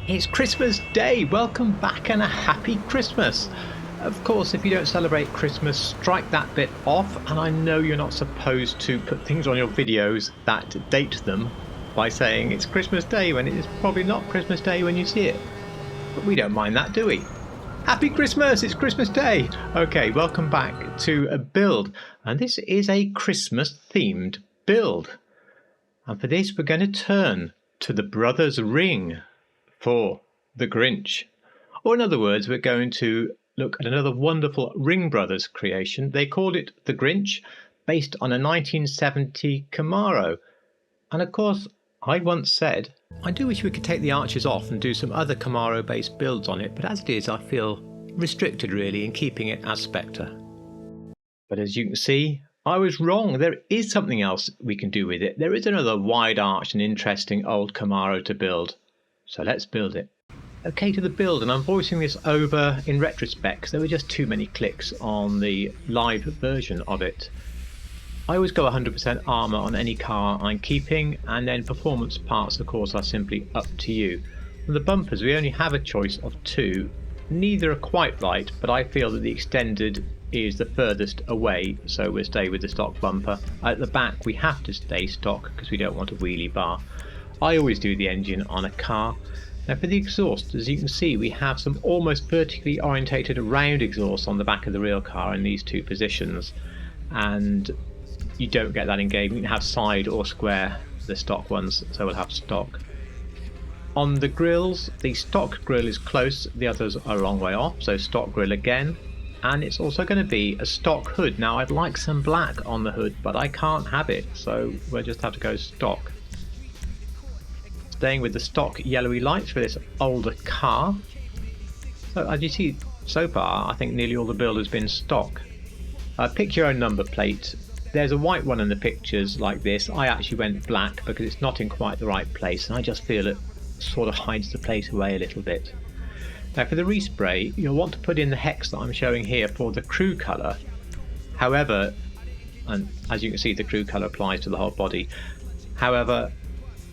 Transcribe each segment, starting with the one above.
It's Christmas Day! Welcome back and a happy Christmas! Of course, if you don't celebrate Christmas, strike that bit off, and I know you're not supposed to put things on your videos that date them by saying it's Christmas Day when it is probably not Christmas Day when you see it. But we don't mind that, do we? Happy Christmas! It's Christmas Day! Okay, welcome back to a build, and this is a Christmas themed build. And for this we're going to turn to the Brothers Ring for the Grinch. Or in other words, we're going to look at another wonderful RingBrothers creation. They called it the Grinch, based on a 1970 Camaro. And of course, I once said, I do wish we could take the arches off and do some other Camaro based builds on it, but as it is, I feel restricted really in keeping it as Spectre. But as you can see, I was wrong. There is something else we can do with it. There is another wide arched and interesting old Camaro to build. So let's build it. Okay, to the build, and I'm voicing this over in retrospect because there were just too many clicks on the live version of it. I always go 100% armour on any car I'm keeping, and then performance parts of course are simply up to you. For the bumpers we only have a choice of two. Neither are quite right, but I feel that the extended is the furthest away, so we'll stay with the stock bumper. At the back we have to stay stock because we don't want a wheelie bar. I always do the engine on a car. Now for the exhaust, as you can see, we have some almost vertically orientated round exhaust on the back of the real car in these two positions, and you don't get that in game. You can have side or square, the stock ones, so we'll have stock. On the grills, the stock grill is close, the others are a long way off, so stock grill again. And it's also going to be a stock hood. Now I'd like some black on the hood, but I can't have it, so we'll just have to go stock. Staying with the stock yellowy lights for this older car. So as you see so far, I think nearly all the build has been stock. Pick your own number plate. There's a white one in the pictures like this. I actually went black because it's not in quite the right place, and I just feel it sort of hides the place away a little bit. Now for the respray, you'll want to put in the hex that I'm showing here for the crew colour. However, and as you can see, the crew colour applies to the whole body. However,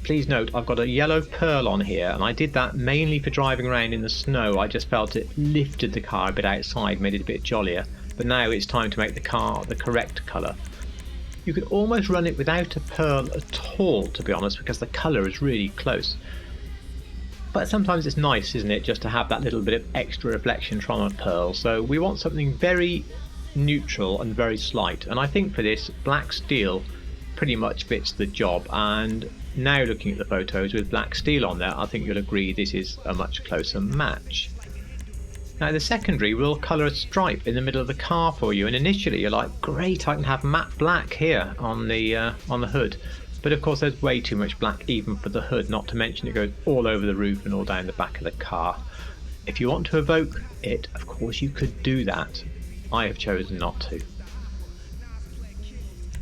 please note I've got a yellow pearl on here, and I did that mainly for driving around in the snow. I just felt it lifted the car a bit outside, made it a bit jollier. But now it's time to make the car the correct colour. You could almost run it without a pearl at all, to be honest, because the colour is really close. But sometimes it's nice, isn't it, just to have that little bit of extra reflection from a pearl. So we want something very neutral and very slight, and I think for this black steel pretty much fits the job. And now looking at the photos with black steel on there, I think you'll agree this is a much closer match. Now the secondary will colour a stripe in the middle of the car for you, and initially you're like, great, I can have matte black here on the hood. But of course there's way too much black even for the hood, not to mention it goes all over the roof and all down the back of the car. If you want to evoke it, of course you could do that. I have chosen not to.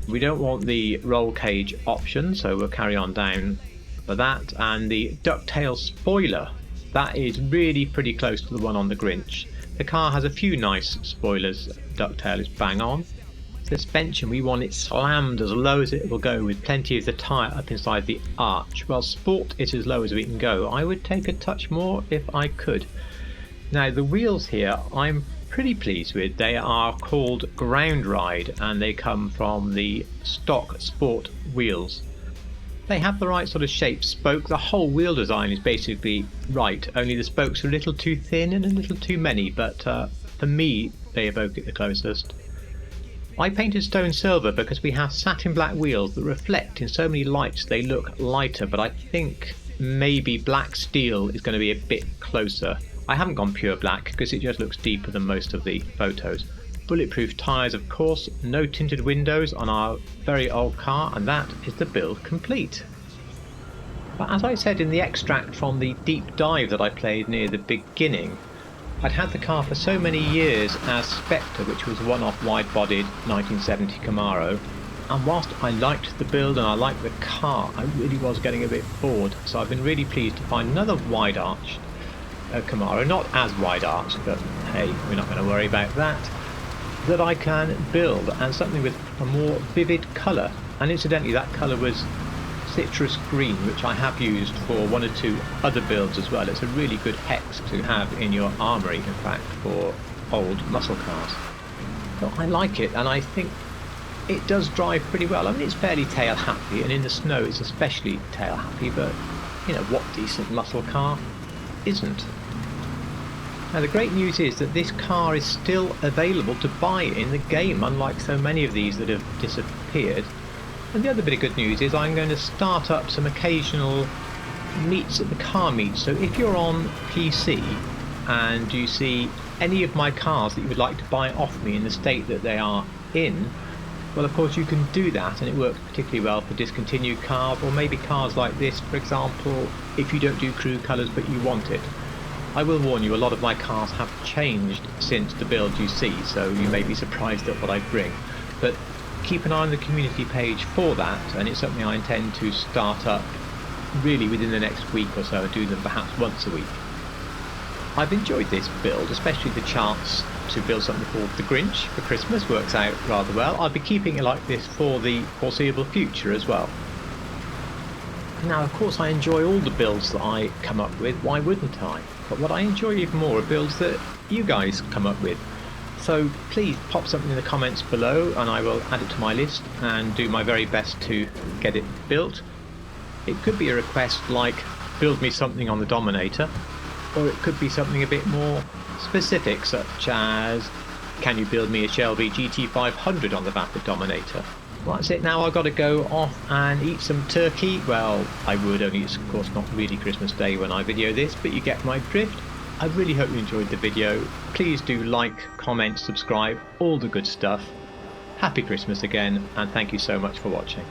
We don't want the roll cage option, so we'll carry on down for that. And the ducktail spoiler, that is really pretty close to the one on the Grinch. The car has a few nice spoilers, ducktail is bang on. Suspension, we want it slammed as low as it will go with plenty of the tyre up inside the arch. Well, sport is as low as we can go. I would take a touch more if I could. Now the wheels here I'm pretty pleased with. They are called Ground Ride, and they come from the stock sport wheels. They have the right sort of shape, spoke. The whole wheel design is basically right, only the spokes are a little too thin and a little too many, but for me they evoke it the closest. I painted stone silver because we have satin black wheels that reflect in so many lights they look lighter, but I think maybe black steel is going to be a bit closer. I haven't gone pure black because it just looks deeper than most of the photos. Bulletproof tyres of course, no tinted windows on our very old car, and that is the build complete. But as I said in the extract from the deep dive that I played near the beginning, I'd had the car for so many years as Spectre, which was a one-off wide-bodied 1970 Camaro, and whilst I liked the build and I liked the car, I really was getting a bit bored, so I've been really pleased to find another wide-arched Camaro, not as wide-arched, but hey, we're not going to worry about that I can build, and something with a more vivid colour. And incidentally that colour was citrus green, which I have used for one or two other builds as well. It's a really good hex to have in your armoury, in fact, for old muscle cars. So I like it, and I think it does drive pretty well. I mean, it's fairly tail happy, and in the snow it's especially tail happy, but you know, what decent muscle car isn't? Now the great news is that this car is still available to buy in the game, unlike so many of these that have disappeared. And the other bit of good news is I'm going to start up some occasional meets at the car meets. So if you're on PC and you see any of my cars that you would like to buy off me in the state that they are in, well, of course you can do that, and it works particularly well for discontinued cars, or maybe cars like this, for example, if you don't do crew colours but you want it. I will warn you, a lot of my cars have changed since the build you see, so you may be surprised at what I bring. But keep an eye on the community page for that, and it's something I intend to start up really within the next week or so, and do them perhaps once a week. I've enjoyed this build, especially the chance to build something called the Grinch for Christmas. Works out rather well. I'll be keeping it like this for the foreseeable future as well. Now, of course, I enjoy all the builds that I come up with, why wouldn't I? But what I enjoy even more are builds that you guys come up with. So please pop something in the comments below and I will add it to my list and do my very best to get it built. It could be a request like, build me something on the Dominator, or it could be something a bit more specific, such as, can you build me a Shelby GT500 on the Vapid Dominator? Well, that's it now. I've got to go off and eat some turkey. Well, I would, only it's of course not really Christmas Day when I video this, but you get my drift. I really hope you enjoyed the video. Please do like, comment, subscribe, all the good stuff. Happy Christmas again, and thank you so much for watching.